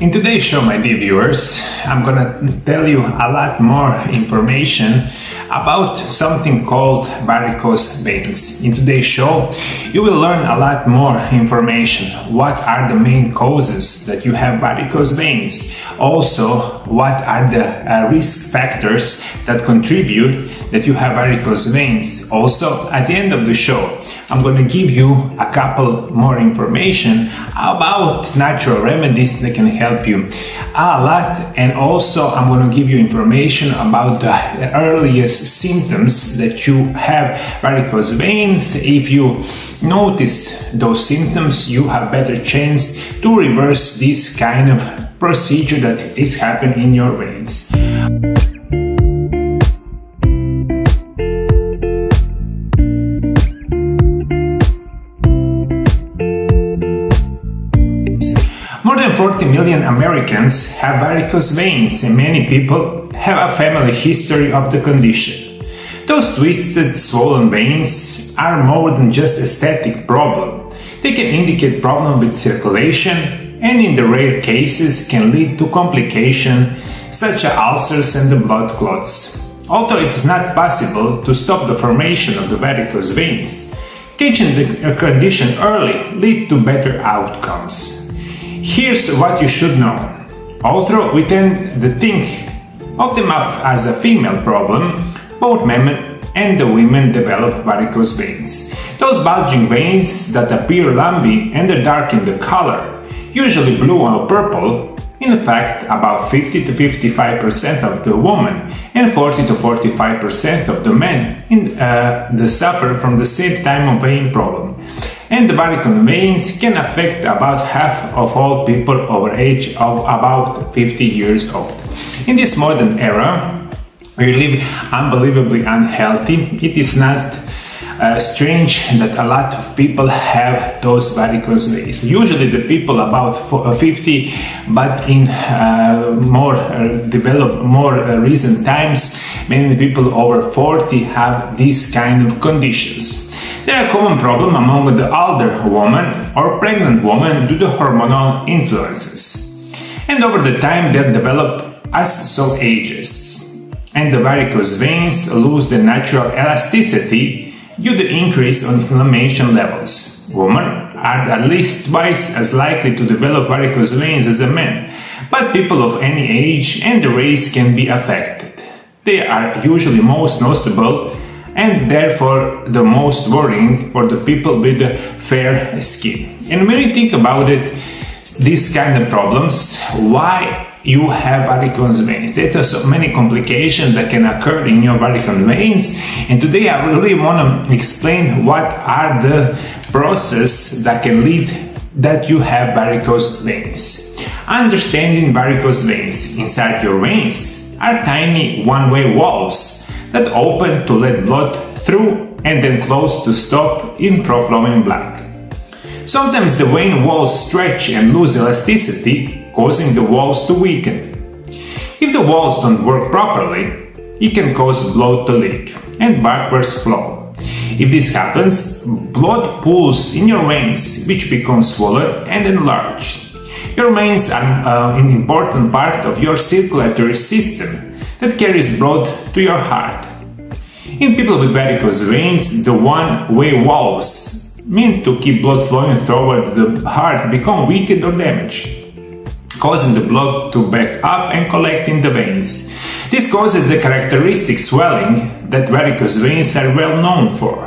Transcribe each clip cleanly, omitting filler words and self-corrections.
In today's show, my dear viewers, I'm gonna tell you a lot more information about something called varicose veins. In today's show, you will learn a lot more information. What are the main causes that you have varicose veins? Also, what are the risk factors that contribute that you have varicose veins? Also, at the end of the show, I'm going to give you a couple more information about natural remedies that can help you a lot, and also I'm going to give you information about the earliest symptoms that you have varicose veins. If you notice those symptoms, you have better chance to reverse this kind of procedure that is happening in your veins. More than 40 million Americans have varicose veins, and many people have a family history of the condition. Those twisted, swollen veins are more than just aesthetic problem. They can indicate problem with circulation, and in the rare cases can lead to complications such as ulcers and the blood clots. Although it is not possible to stop the formation of the varicose veins, catching the condition early leads to better outcomes. Here's what you should know. Although we tend to think of them as a female problem, both men and the women develop varicose veins. Those bulging veins that appear lumpy and are dark in the color, usually blue or purple, in fact about 50 to 55% of the women and 40 to 45% of the men they suffer from the same type of vein problem. And the varicose veins can affect about half of all people over age of about 50 years old. In this modern era, we live unbelievably unhealthy. It is not strange that a lot of people have those varicose veins. Usually the people about 50, but in more recent times, many people over 40 have these kind of conditions. They are a common problem among the older women or pregnant women due to hormonal influences. And over the time they develop as so ages. And the varicose veins lose the natural elasticity due to increase in inflammation levels. Women are at least twice as likely to develop varicose veins as men, but people of any age and race can be affected. They are usually most noticeable and therefore the most worrying for the people with fair skin. And when you think about it, these kind of problems, why you have varicose veins? There are so many complications that can occur in your varicose veins, and today I really want to explain what are the processes that can lead that you have varicose veins. Understanding varicose veins: inside your veins are tiny one-way valves that open to let blood through and then close to stop in flowing blood. Sometimes the vein walls stretch and lose elasticity, causing the walls to weaken. If the walls don't work properly, it can cause blood to leak and backwards flow. If this happens, blood pools in your veins, which become swollen and enlarged. Your veins are an important part of your circulatory system that carries blood to your heart. In people with varicose veins, the one-way valves meant to keep blood flowing toward the heart become weakened or damaged, causing the blood to back up and collect in the veins. This causes the characteristic swelling that varicose veins are well known for.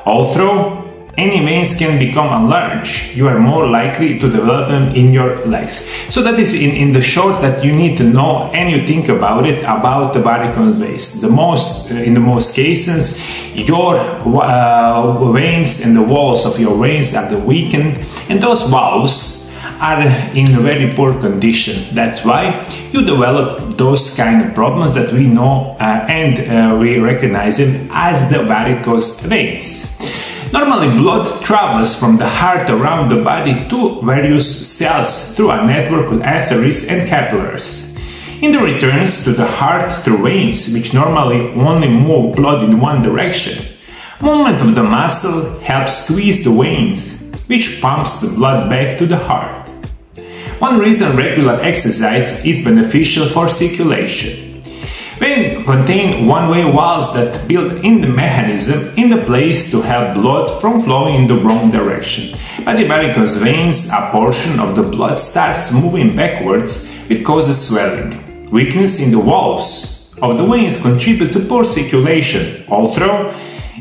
Although any veins can become enlarged, you are more likely to develop them in your legs. So that is in the short that you need to know, and you think about it, about the varicose veins. In the most cases, your veins and the walls of your veins are weakened, and those valves are in a very poor condition. That's why you develop those kind of problems that we know and we recognize them as the varicose veins. Normally, blood travels from the heart around the body to various cells through a network of arteries and capillaries. It returns to the heart through veins, which normally only move blood in one direction. Movement of the muscle helps squeeze the veins, which pumps the blood back to the heart. One reason regular exercise is beneficial for circulation. Veins contain one-way valves that build in the mechanism in the place to help blood from flowing in the wrong direction. But the varicose veins, a portion of the blood starts moving backwards, which causes swelling. Weakness in the valves of the veins contribute to poor circulation, although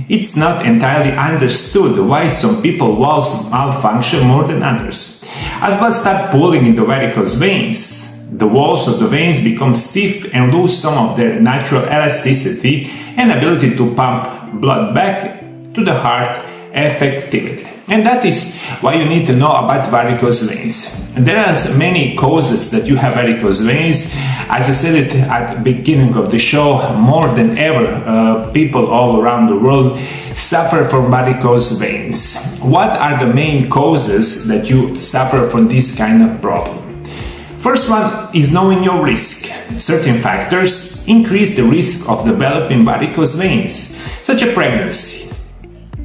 it's not entirely understood why some people's valves malfunction more than others. As blood starts pooling in the varicose veins, the walls of the veins become stiff and lose some of their natural elasticity and ability to pump blood back to the heart effectively. And that is why you need to know about varicose veins. And there are many causes that you have varicose veins. As I said it at the beginning of the show, more than ever, people all around the world suffer from varicose veins. What are the main causes that you suffer from this kind of problem? First one is knowing your risk. Certain factors increase the risk of developing varicose veins, such as pregnancy.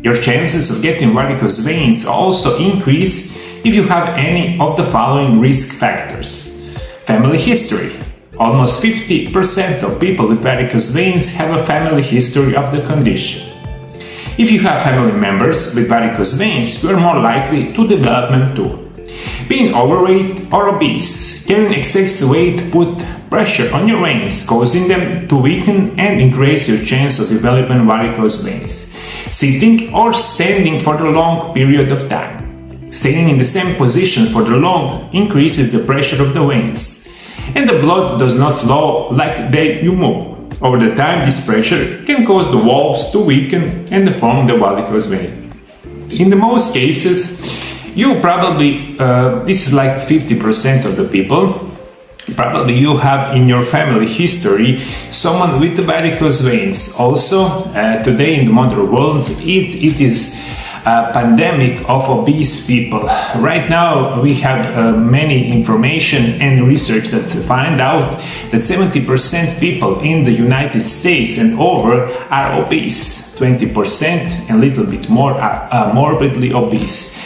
Your chances of getting varicose veins also increase if you have any of the following risk factors. Family history. Almost 50% of people with varicose veins have a family history of the condition. If you have family members with varicose veins, you are more likely to develop them too. Being overweight or obese, carrying excessive weight put pressure on your veins, causing them to weaken and increase your chance of developing varicose veins. Sitting or standing for a long period of time. Staying in the same position for the long increases the pressure of the veins, and the blood does not flow like you move. Over the time, this pressure can cause the valves to weaken and deform the varicose vein. In the most cases, you probably, this is like 50% of the people, probably you have in your family history someone with the varicose veins. Also, today in the modern world, it is a pandemic of obese people. Right now, we have many information and research that find out that 70% people in the United States and over are obese. 20% and a little bit more are morbidly obese.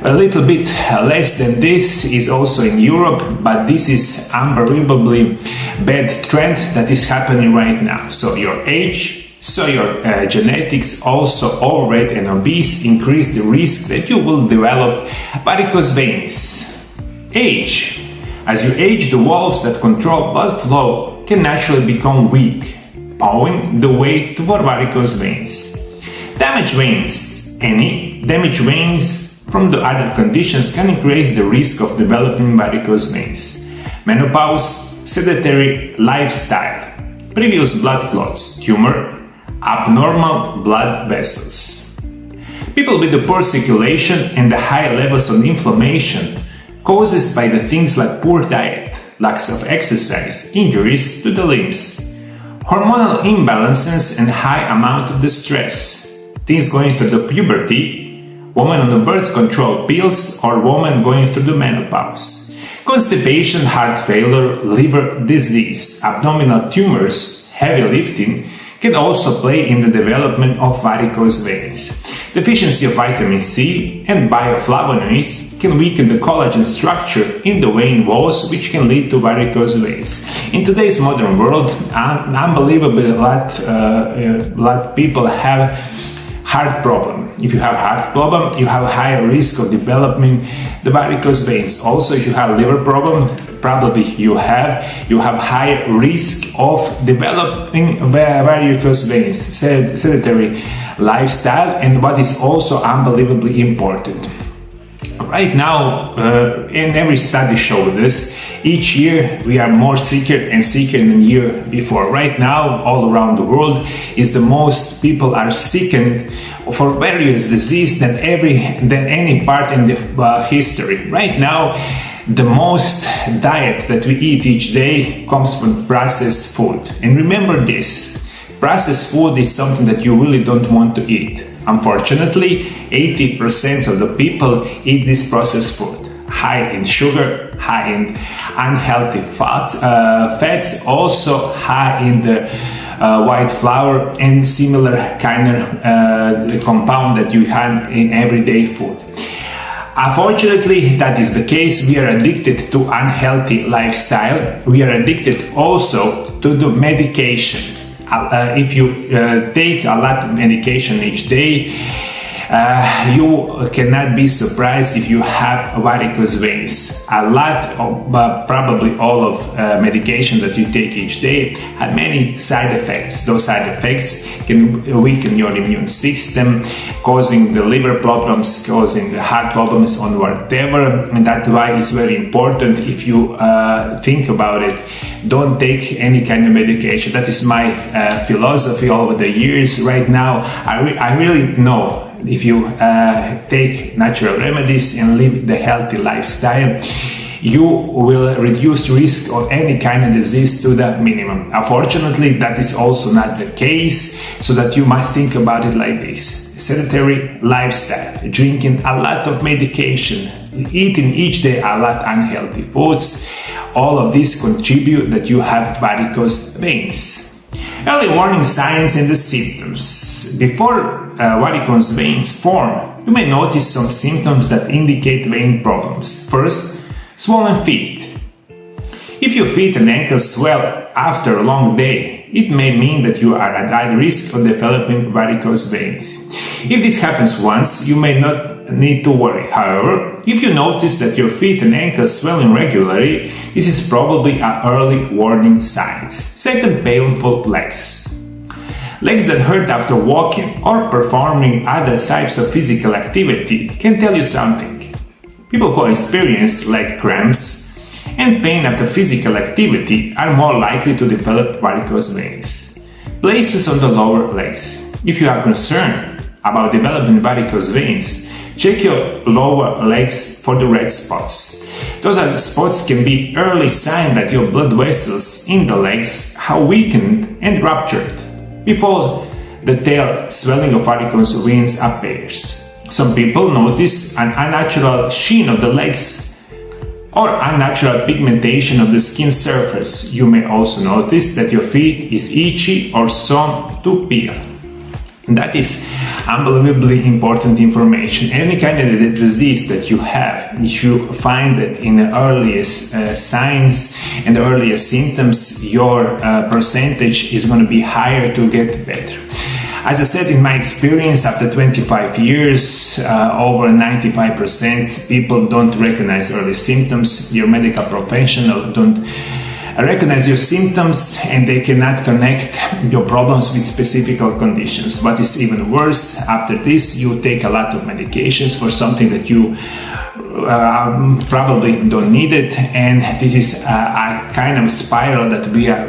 A little bit less than this is also in Europe, but this is unbelievably bad trend that is happening right now. So your age, so your genetics, also overweight and obese increase the risk that you will develop varicose veins. Age. As you age, the valves that control blood flow can naturally become weak, paving the way toward varicose veins. Damaged veins. Any damaged veins from the other conditions can increase the risk of developing varicose veins. Menopause, sedentary lifestyle, previous blood clots, tumor, abnormal blood vessels. People with the poor circulation and the high levels of inflammation causes by the things like poor diet, lack of exercise, injuries to the limbs, hormonal imbalances and high amount of the stress, things going through the puberty, women on the birth control pills or women going through the menopause. Constipation, heart failure, liver disease, abdominal tumors, heavy lifting can also play in the development of varicose veins. Deficiency of vitamin C and bioflavonoids can weaken the collagen structure in the vein walls, which can lead to varicose veins. In today's modern world, unbelievably a lot people have heart problem. If you have heart problem, you have a higher risk of developing the varicose veins. Also, if you have liver problem, probably you have higher risk of developing varicose veins. Sedentary lifestyle, and what is also unbelievably important. Right now, and every study shows this, each year we are more sicker and sicker than the year before. Right now, all around the world, is the most people are sickened for various diseases than any part in the history. Right now, the most diet that we eat each day comes from processed food. And remember this, processed food is something that you really don't want to eat. Unfortunately, 80% of the people eat this processed food, high in sugar, high in unhealthy fats, also high in the white flour and similar kind of compound that you have in everyday food. Unfortunately, that is the case. We are addicted to unhealthy lifestyle. We are addicted also to the medication. If you take a lot of medication each day, you cannot be surprised if you have varicose veins. A lot of, probably all of medication that you take each day have many side effects. Those side effects can weaken your immune system, causing the liver problems, causing the heart problems, or whatever. And that's why it's very important, if you think about it, don't take any kind of medication. That is my philosophy over the years. Right now, I really know, if you take natural remedies and live the healthy lifestyle, you will reduce risk of any kind of disease to the minimum. Unfortunately, that is also not the case, so that you must think about it like this. Sedentary lifestyle, drinking a lot of medication, eating each day a lot unhealthy foods, all of these contribute that you have varicose veins. Early warning signs and the symptoms. Before varicose veins form, you may notice some symptoms that indicate vein problems. First, swollen feet. If your feet and ankles swell after a long day, it may mean that you are at high risk of developing varicose veins. If this happens once, you may not need to worry. However, if you notice that your feet and ankles swelling regularly, this is probably an early warning sign. Second, painful legs. Legs that hurt after walking or performing other types of physical activity can tell you something. People who experience leg cramps and pain after physical activity are more likely to develop varicose veins. Places on the lower legs. If you are concerned about developing varicose veins, check your lower legs for the red spots. Those are spots can be early sign that your blood vessels in the legs are weakened and ruptured before the tail swelling of varicose veins appears. Some people notice an unnatural sheen of the legs or unnatural pigmentation of the skin surface. You may also notice that your feet is itchy or some to peel. That is unbelievably important information. Any kind of disease that you have, if you find that in the earliest signs and the earliest symptoms, your percentage is going to be higher to get better. As I said, in my experience, after 25 years, over 95% people don't recognize early symptoms. Your medical professional don't recognize your symptoms, and they cannot connect your problems with specific conditions. What is even worse, after this, you take a lot of medications for something that you probably don't need it, and this is a kind of spiral that we are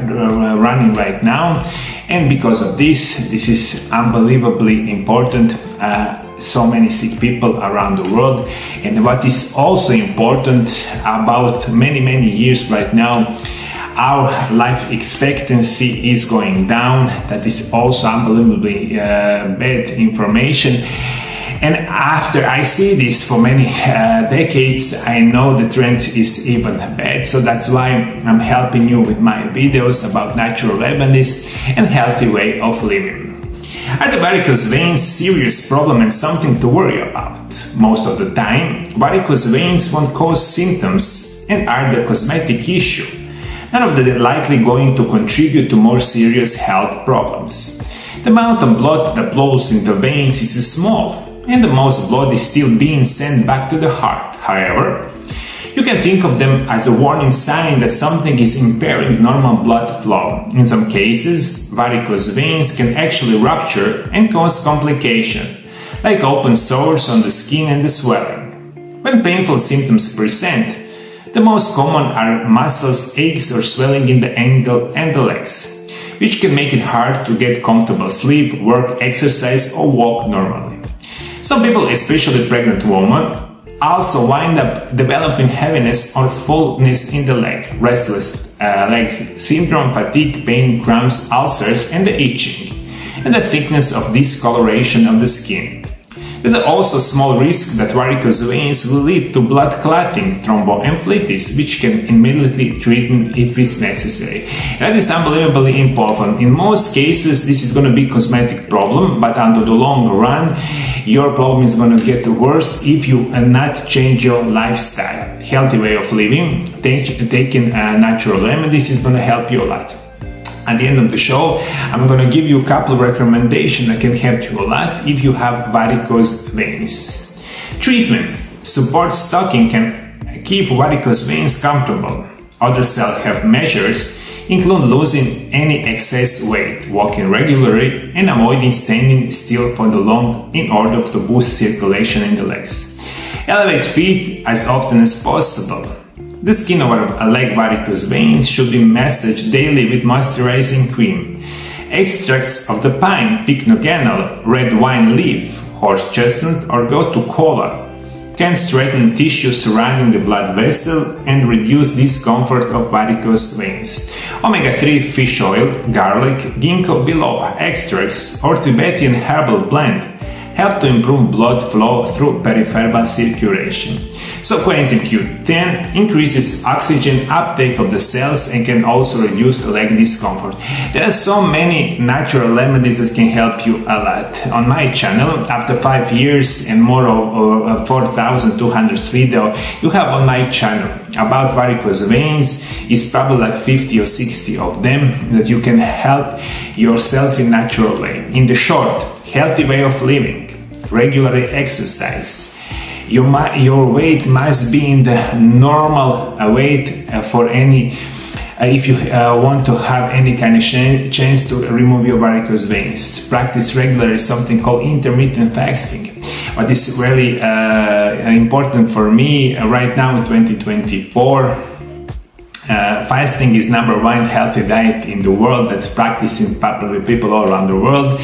running right now. And because of this is unbelievably important. So many sick people around the world. And what is also important, about many years right now, our life expectancy is going down. That is also unbelievably bad information. And after I see this for many decades, I know the trend is even bad. So that's why I'm helping you with my videos about natural remedies and healthy way of living. Are the varicose veins serious problem and something to worry about? Most of the time, varicose veins won't cause symptoms and are the cosmetic issue. None of them are likely going to contribute to more serious health problems. The amount of blood that flows in the veins is small, and the most blood is still being sent back to the heart. However, you can think of them as a warning sign that something is impairing normal blood flow. In some cases, varicose veins can actually rupture and cause complications, like open sores on the skin and the swelling. When painful symptoms present, the most common are muscles, aches or swelling in the ankle and the legs, which can make it hard to get comfortable sleep, work, exercise or walk normally. Some people, especially pregnant women, also wind up developing heaviness or fullness in the leg, restless leg syndrome, fatigue, pain, cramps, ulcers and the itching, and the thickness of discoloration of the skin. There's also a small risk that varicose veins will lead to blood clotting, thromboembolitis, which can immediately treated if it's necessary. That is unbelievably important. In most cases, this is going to be a cosmetic problem, but under the long run, your problem is going to get worse if you not change your lifestyle. Healthy way of living, taking natural remedies is going to help you a lot. At the end of the show, I'm going to give you a couple of recommendations that can help you a lot if you have varicose veins. Treatment. Support stocking can keep varicose veins comfortable. Other self-help measures include losing any excess weight, walking regularly, and avoiding standing still for the long in order to boost circulation in the legs. Elevate feet as often as possible. The skin over a leg varicose veins should be massaged daily with moisturizing cream. Extracts of the pine, pycnogenol, red wine leaf, horse chestnut or gotu kola can straighten tissue surrounding the blood vessel and reduce discomfort of varicose veins. Omega-3 fish oil, garlic, ginkgo biloba extracts or Tibetan herbal blend help to improve blood flow through peripheral circulation. So coenzyme Q10 increases oxygen uptake of the cells and can also reduce leg discomfort. There are so many natural remedies that can help you a lot. On my channel, after 5 years and more of 4,200 videos, you have on my channel about varicose veins is probably like 50 or 60 of them that you can help yourself in natural way. In the short, healthy way of living, regular exercise. Your weight must be in the normal weight for any, if you want to have any kind of chance to remove your varicose veins. Practice regularly something called intermittent fasting. What is really important for me right now in 2024, fasting is #1 healthy diet in the world that's practiced in popular people all around the world.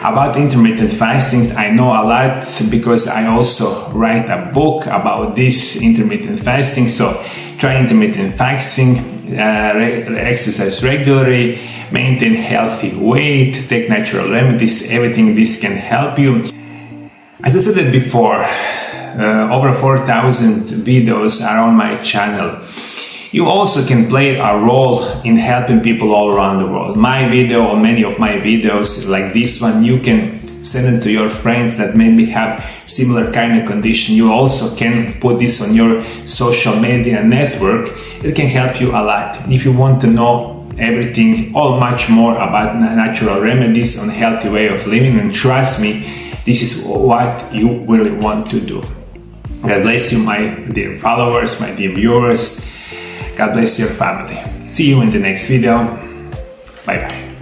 About intermittent fasting, I know a lot because I also write a book about this intermittent fasting. So try intermittent fasting, exercise regularly, maintain healthy weight, take natural remedies, everything this can help you. As I said before, over 4,000 videos are on my channel. You also can play a role in helping people all around the world. My video or many of my videos like this one, you can send it to your friends that maybe have similar kind of condition. You also can put this on your social media network. It can help you a lot. If you want to know everything or much more about natural remedies on healthy way of living, and trust me, this is what you really want to do. God bless you, my dear followers, my dear viewers. God bless your family. See you in the next video. Bye bye.